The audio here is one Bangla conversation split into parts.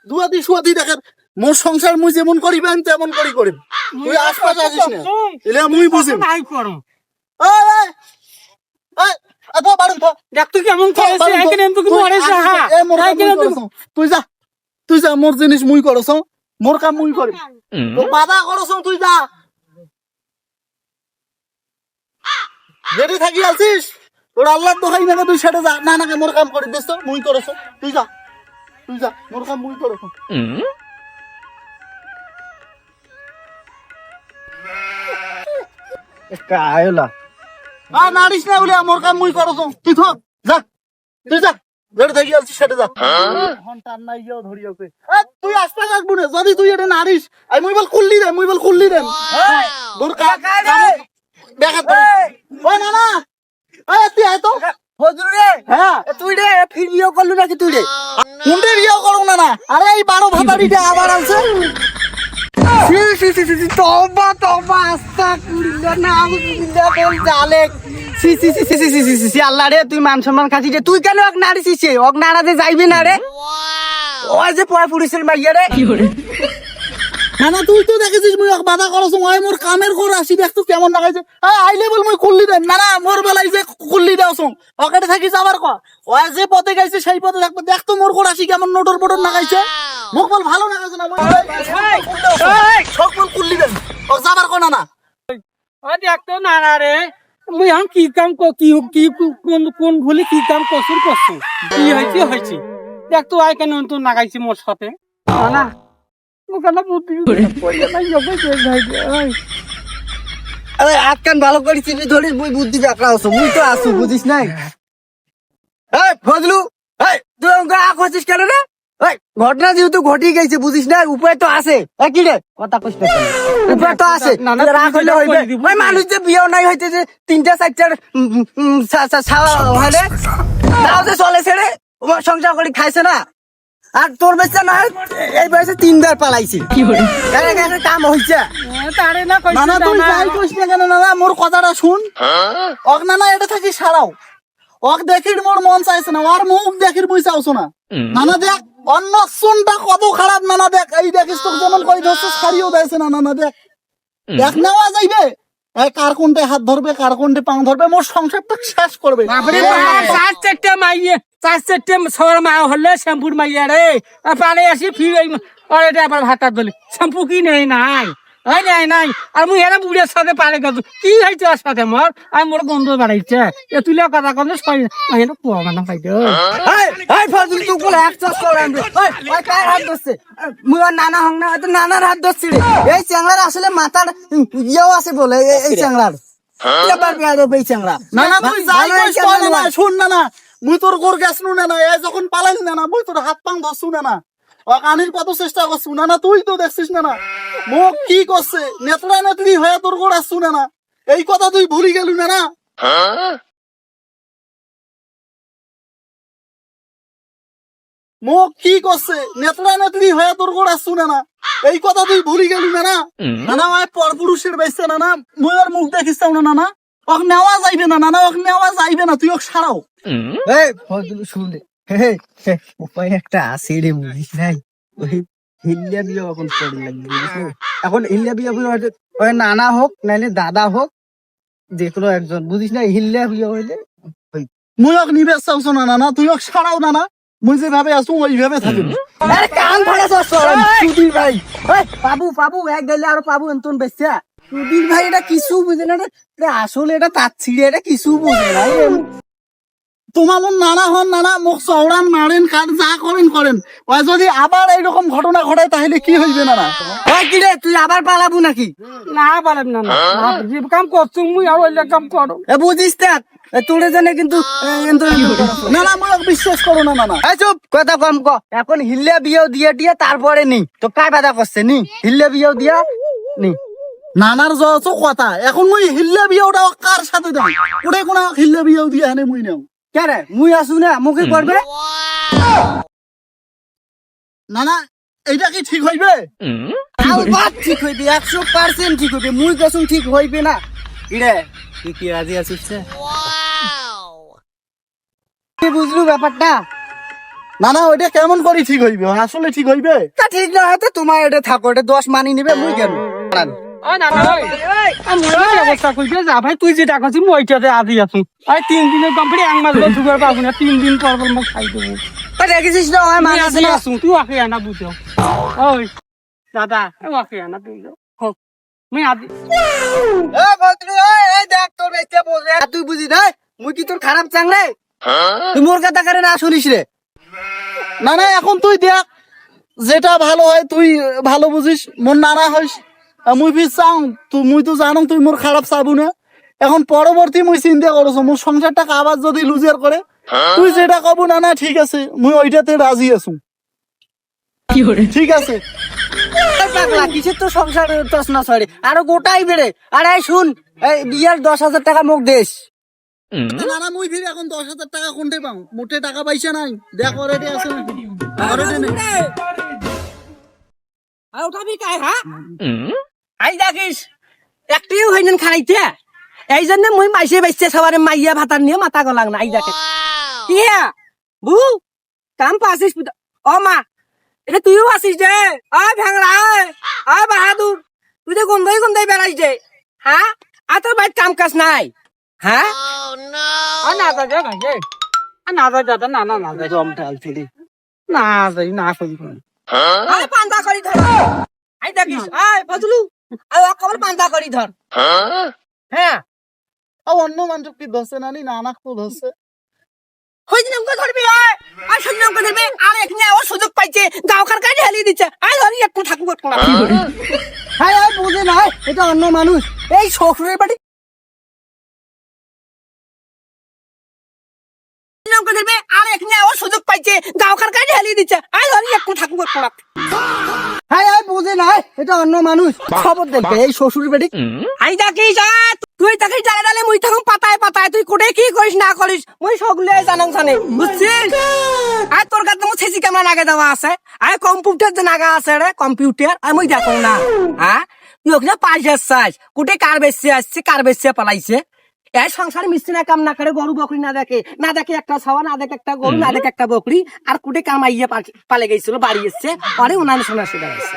দুয়া দি শুয়া দি দেখেন মোর সংসার মুই যেমন করিবে আমি তেমন করিম তুই আশপাশে আসিস না এলে মুই বুঝিম নাই করো এই এই এই আতো বাড়ি তো দেখ তুই কেমন করেছিস এখানে এমন কি মরে যা তুই যা মোর জিনিস মুই করছ মোর কাম মুই করিম তো বাধা করছ তুই যা যেটি থাকি আছিস তোর আল্লাহর দোহাই নাকি তুই সেটা যা না নাকি মোর কাম করি দিস মুই করছ তুই যা মোর কাম মুই করছ আয়লা নাড়িস না বলে মোর কাম মুই করছ তুই থাক যা তুই যা যেটি থাকি আছিস সেটা যা ঘন্টা নাই গিয়েও ধরি ওকে তুই আশপাশ আসবো না যদি তুই এটা নাড়িস আমি মুই বল খুললি দেন তোর কাম দেখাত ওই না না এই তুই আয় তো হজুর রে হ্যাঁ তুই রে ফির বিয়ে করলু নাকি তুই রে কোনটা বিয়ে করো না আরে এই 12 ভাতারিটা আবার আছে তওবা আস্তাগফিরুল্লাহ নাউযুবিল্লাহ বল জালেক সি আল্লাহ রে তুই মান সম্মান খাচ্ছিস রে তুই কেন অক নাড়িছিস অক নাড়াতে যাইবি না রে ওই যে পয় পুলিশের মাইয়া রে না তুই তো দেখেছিস মুই বাধা করছ ওই মোর কামের ঘর আসি দেখ তো কেমন লাগাইছে আই লেভেল মুই খুললি দেন না মোর বেলাই যে খুললি দাওছ ওখানে থাকি যাবার ক ওই যে পথে গাইছে সেই পথে থাকবে দেখ তো মোর ঘর আসি কেমন নোটর পটর লাগাইছে মুখ বল ভালো লাগাইছে না সব বল খুললি দেন ও যাবার ক না ওই দেখ তো নাড়া রে মুই এখন কি কাম কি কোন ভুলে কি কাম কসুর করছো কি হয়েছে দেখ তো আই কেন তো নাগাইছি মোর সাথে না আজকাল ভালো করে চিনি ধরিস মুই বুদ্ধি চাকরা আছো মুই তো আসু বুঝিস নাই এই ফজলু এই তুই ওকে আছিস কেন রে এই ঘটনা যেহেতু ঘটি গেছে বুঝিস না উপায় তো আছে কি রে কথা কইছ না উপায় তো আছে রাগ হইলে হইবে ওই মানুষ যে বিয়ে নাই হইতে যে 3টা 4টা ছাওয়া হলে তাও যে চলে ছেড়ে সংসার করে খাইছে না আর তোর বেচা না এই বয়সে 3বার পালাইছি কি করে কাম হইছে তারে না কইছ না তুই যাই কইছ না কেন না মোর কথাটা শুন অক না এটা থাকি সারাও অক দেখির মোর মন চাইছে না আর মুখ দেখির মুই চাওছ না না দেখ অন্য শুনটা কত খারাপ না দেখ এই দেখিস তোর যেমন কই ধরছিস ছাড়িও দেয়ছে না দেখ দেখ নেওয়া যাইবে কার কোনটে হাত ধরবে কার কোনটে পাং ধরবে মোর সংসারটা শেষ করবে বাপরে 4-4টা মাইয়ে 4-4টা সর মা হলে শ্যাম্পুর মাইয়া রে পালে আসি ফির আর এটা আবার ভাতা দলি শ্যাম্পু কি নেই নাই নাই আর মুই এরা বুড়িয়ার সাথে পালে গেছো কি হয়েছে ওর সাথে মোর আমি মোর গন্ধ বাড়াইছে এ তুই কথা কম এটা কুয়া গানা পাইতে এই ফজল তুই কোন এক চাষ করে আনবে ওই কার হাত ধরছে মুই আর নানা হং না তো নানার হাত ধরছি রে এই চ্যাংড়ার আসলে মাথার ইয়েও আছে বলে এই চ্যাংড়ার এবার বিয়া দেব এই চ্যাংড়া না তুই যাই কইছ না শুন না মুই তোর গোর গেছনু না এ যখন পালাইনি না মুই তোর হাত পাং ধরছু না ও কানির কত চেষ্টা করছু না তুই তো দেখছিস না মুখ কি করছে নেতড়া নেতড়ি হয়ে তোর গোর আসছু না এই কথা তুই ভুলি গেলু না মুখ কি করছে নেতড়া নেতড়ি হয়ে তোর গোর আসছু না এই কথা তুই ভুলি গেলু না ওই পরপুরুষের বেঁচে না মুই আর মুখ দেখিস না ওক নেওয়া যাইবে না ওক নেওয়া যাইবে না তুই ওক সারাও এই ফজল শুনে উপায় একটা আছে রে বুঝিস নাই ওই হিল্লা বিয়ে এখন করে লাগবে এখন হিল্লা বিয়ে ওই নানা হোক নাইলে দাদা হোক যে কোনো একজন বুঝিস না হিল্লা বিয়ে হইলে মুই ওক নিবে চাওছ না তুই ওক সারাও না মুই যেভাবে আসু ওইভাবে থাকিস আরে কান ফাড়া সুধীর ভাই পাবু এক গেলে আর পাবু এন্তন বেচা সুধীর ভাই এটা কিছু বুঝে না রে আসলে এটা তার ছিঁড়ে এটা কিছু বুঝে না তোমার মন নানা হন নানা মুখ চৌড়ান মারেন কার যা করেন ওই যদি আবার এইরকম ঘটনা ঘটায় তাহলে কি হইবে না কি রে তুই আবার পালাবো নাকি না পালাব না যে কাম করছো মুই আর ওই কাম করো বুঝিস তা তোরে জানে কিন্তু না মুই বিশ্বাস করো না চুপ কথা কম ক এখন হিল্লা বিয়েও দিয়ে তারপরে নি তো কাই বাধা করছে নি হিল্লা বিয়েও দিয়া নি নানার যত কথা এখন মুই হিল্লা বিয়েওটা কার সাথে দেব ওরে কোন হিল্লা বিয়েও দিয়া এনে মুই নেও কেরে মুই আসু না মুখে করবে না এইটা কি ঠিক হইবে ঠিক হইবে 100% ঠিক হইবে মুই কসম ঠিক হইবে না ইরে তুই কি রাজি আছিস না বুঝলু ব্যাপারটা না না ওইটা কেমন করে ঠিক হইবে আসলে ঠিক হইবে? তা ঠিক না হয়তো তোমার এটা থাকো, এটা 10 মানি নিবে, মুই কেন ওই না না ওই মই ব্যবস্থা কইতে যা ভাই, তুই যেটা করছিস মই ওইটাতে আদি আছি। ওই 3 দিনের কোম্পানি 1 মাস বন্ধ করে পাবো না, 3 দিন পর পর মোক খাই দেবো। তা দেখেছিস না হয় আমি মানুষ আদি না। আসুন, তুই আকে আনা বুঝো। ওই দাদা ও আকে আনা বুঝো। মই আদি এ বদরু, এই দেখ তোর বেচতে বসে আর তুই বুঝি না মুই কি তোর খারাপ চাং রে? তুই মোর কথা করে না শুনিস রে। না না এখন তুই দেখ যেটা ভালো হয়, তুই ভালো বুঝিস। মোর নানা হইস মুই ফির চাও মুই তো জানো তুই মোর খারাপ চাবু না। এখন পরবর্তী মুই চিন্তা করছো মোর সংসারটাকে আবার যদি লুজার করে, তুই যেটা কব না না ঠিক আছে মুই ওইটাতে রাজি আছো। ঠিক আছে এই পাগলা কিসের তো সংসার তস না সরে আরো গোটাই বেড়ে। আর এই শুন, এই বিয়ার 10,000 টাকা মোক দেশ। না না মুই ফির এখন 10,000 টাকা কোনটা পাও? মোটে টাকা পয়সা নাই, দেখ অলরেডি আছে নাকি অলরেডি নেই। আর উঠাবি কাই হ্যাঁ? আই দেখিস একটিও হইনেন খাইতে, এই জন্য মুই মাইসে বেচতে সবারে মাইয়া ভাতার নিয়ে মাথা গলাং না। আই দেখে কি বু কাম পাসিস ও মা, এটা তুইও আসিস যে? আয় ভ্যাংরা, আয় বাহাদুর, তুই যে গন্ধাই গন্ধাই বেড়াইস যে, হ্যাঁ? আর তোর বাড়ির কাম কাজ নাই, হ্যাঁ? আর না যা ভাই রে, আর না যা দাদা, না না না যা, জম ঢাল ফেলি না যাই না করি। আয় পান্তা করি ধর। আই দেখিস, আয় ফজলু, আয় অকবর পান্তা করি ধর। হ্যাঁ অন্য মানুষ কি ধরছে নানি? নানা তো ধরছে। হইদিনকে ধরবি, আর সৈন্যকে ধরবি। আর এখানে ও সুযোগ পাইছে, গাঁওকার কাজে হেলিয়ে দিচ্ছে। আয় ধরি একটু থাকুক একটু না। হ্যাঁ আয় বুঝে নাই, এটা অন্য মানুষ। এই শ্বশুরের বাড়ি সৈন্যকে ধরবি, আর এখানে ও সুযোগ পাইছে, গাঁওকার কাজে হেলিয়ে দিচ্ছে। আয় ধরি একটু থাকুক একটু না। হ্যাঁ আয় বুঝে নাই, এটা অন্য মানুষ। খবর দেখবে এই শ্বশুরের বাড়ি। আই দেখিস, তুই তাকে জায়গা ডালে মুই থাকুন পাতায় পাতায়, তুই কোটে কি করিস না করিস মুই সগুলে জানাং জানে, বুঝছিস? আর তোর কাছে মুই সিসি ক্যামেরা নাগে দেওয়া আছে, আর কম্পিউটার যে নাগা আছে রে কম্পিউটার, আর মুই দেখো না। হ্যাঁ তুই ওখানে পাইছে চাস কোটে কার বেশি আসছে কার বেশি পালাইছে। এই সংসার মিস্ত্রি না কাম না করে, গরু বকরি না দেখে, না দেখে একটা ছাওয়া, না দেখে একটা গরু, না দেখে একটা বকরি, আর কোটে কামাইয়ে পালে গেছিল, বাড়ি এসছে পরে উনানে শোনা সেটা আছে।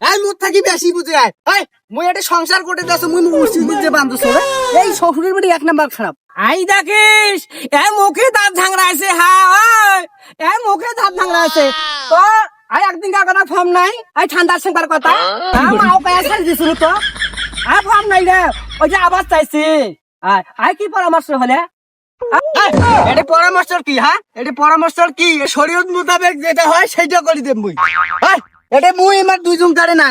এই মুখ থাকি বেশি বুঝে আয়। এই মুই এটা সংসার করতে যাচ্ছ, মুই মসজিদ যে বান্ধব রে, এই শ্বশুরের বাড়ি 1 নাম্বার খারাপ। আই দেখিস এই মুখে দাঁত ঝাংরা আছে। হ্যাঁ এই মুখে দাঁত ঝাংরা আছে তো। আই একদিন কাকা ফর্ম নাই, আই ঠান্ডার সঙ্গে কথা মাও কায়া ছাড়ি দিছিল তো। আর ফর্ম নাই রে, ওই যে আবার চাইছি। আই কি পরামর্শ হলে? এটা পরামর্শ কি? হ্যাঁ এটা পরামর্শ কি? শরীয়ত মোতাবেক যেটা হয় সেটা করে দেব মুই। এটা মুই আমার 2 জন কারে না।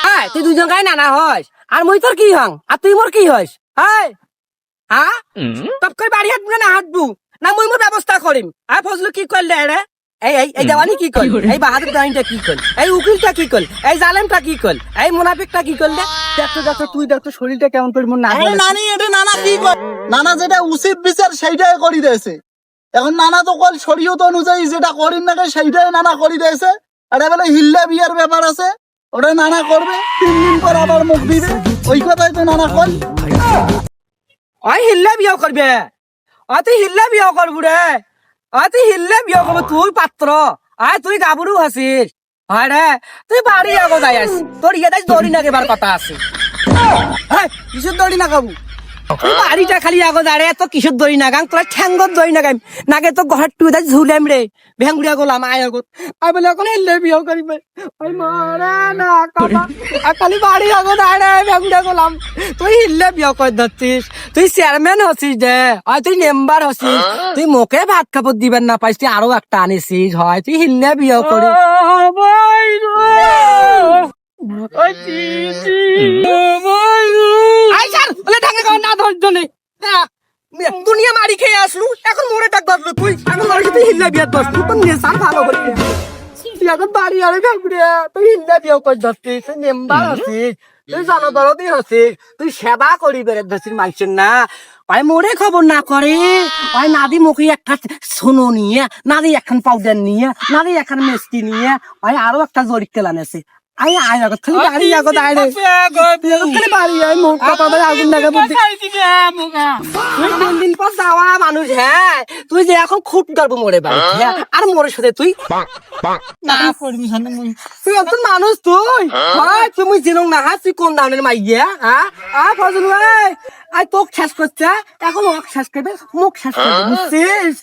হ্যাঁ তুই 2 জন কারে না হস, আর মুই তোর কি হং, আর তুই মোর কি হস? হ্যাঁ হ্যাঁ তপ করে বাড়ি হাঁটবো না হাঁটবো না, মুই মোর ব্যবস্থা করিম। আর ফজলু কি করলে রে? এই দেওয়ানি কি কল? এই বাহাদুর দাঁড়িটা কি কল? এই উকিলটা কি কল? এই জালেমটা কি কল? এই মুনাফিকটা কি করলে? দেখতো দেখতো তুই দেখতো শরীরটা কেমন করে মোর না। আরে নানি এটা নানা কি কর? নানা যেটা উচিত বিচার সেইটাই করি দিয়েছে। এখন নানা তো কল শরীয়ত অনুযায়ী যেটা করিন না সেইটাই নানা করি দিয়েছে। আর বলে হিল্লা বিয়ার ব্যাপার আছে, ওটা নানা করবে, 3 দিন পর আবার মুখ দিবে। ওই কথাই তো নানা কল। ওই হিল্লা বিয়ে করবে, তুই হিল্লা বিয়ে করবু রে, তুই হিল্লা বিয়ে করবো, তুই পাত্র, তুই গাবরু হাসিস। হয় রে তুই বাড়ি আগো যাই আস, তোর ইয়ে তাই দড়ি না এবার কথা আছে। কিশোর দড়ি না গাবু, তুই বাড়িটা খালি আগো দাঁড়ে, তো কিশোর দড়ি না গাং, তোর ঠ্যাঙ্গত দড়ি না গাইম নাগে, তো ঘর টু তাই ঝুলাম রে ভেঙ্গুড়িয়া গোলাম আয় আগত। আমি বলে এখন হিল্লে বিয়ে করিবে, ওই মারা না কথা। আর খালি বাড়ি আগো দাঁড়ে ভেঙ্গুড়িয়া গোলাম, তুই হিল্লে বিয়ে করে ধরছিস, তুই চেয়ারম্যান হচ্ছিস দে, হয় তুই মেম্বার হচ্ছিস, তুই মুখে ভাত কাপড় দিবেন না পাইস, তুই আরো একটা আনিসিস, হয় তুই হিল্লে বিয়ে করি। দুনিয়া মারি খেয়ে আসলু, এখন মোরে টাক ধরলু তুই, এখন মোরে তুই হিল্লা বিয়ে ধরছলু, তোর নেশার ভালো হলি এখন বাড়ি আরে ভেঙ্গুড়িয়া, তুই হিল্লা বিয়ে করে ধরছিস, তুই মেম্বার হচ্ছিস, তুই জনদরদি হচ্ছিস, তুই সেবা করি বেড়ে ধরছিস মানুষের না। ওই মোরে খবর না করে, ওই নাদি মুখে একটা সোনো নিয়ে, নাদি একখান পাউডার নিয়ে, নাদি একখান মেস্তি নিয়ে, ওই আরো একটা জরিক তেল আনেছে। আই আই আগত খালি বাড়ি আগত আই রে খালি বাড়ি আই মুখ কপালে আগুন লাগে বুদ্ধি তুই 3 দিন পর যাওয়া মানুষ হ্যাঁ তুই যে এখন খুব গর্ব মরে বাড়ি হ্যাঁ আর মোরের সাথে তুই তুই একজন মানুষ তুই হয় তুমি জিনং না হা তুই কোন দামের মাইয়া হ্যাঁ ফজল ভাই আই তোক শেষ করছে এখন ওক শেষ করবে মুখ শেষ করবে বুঝছিস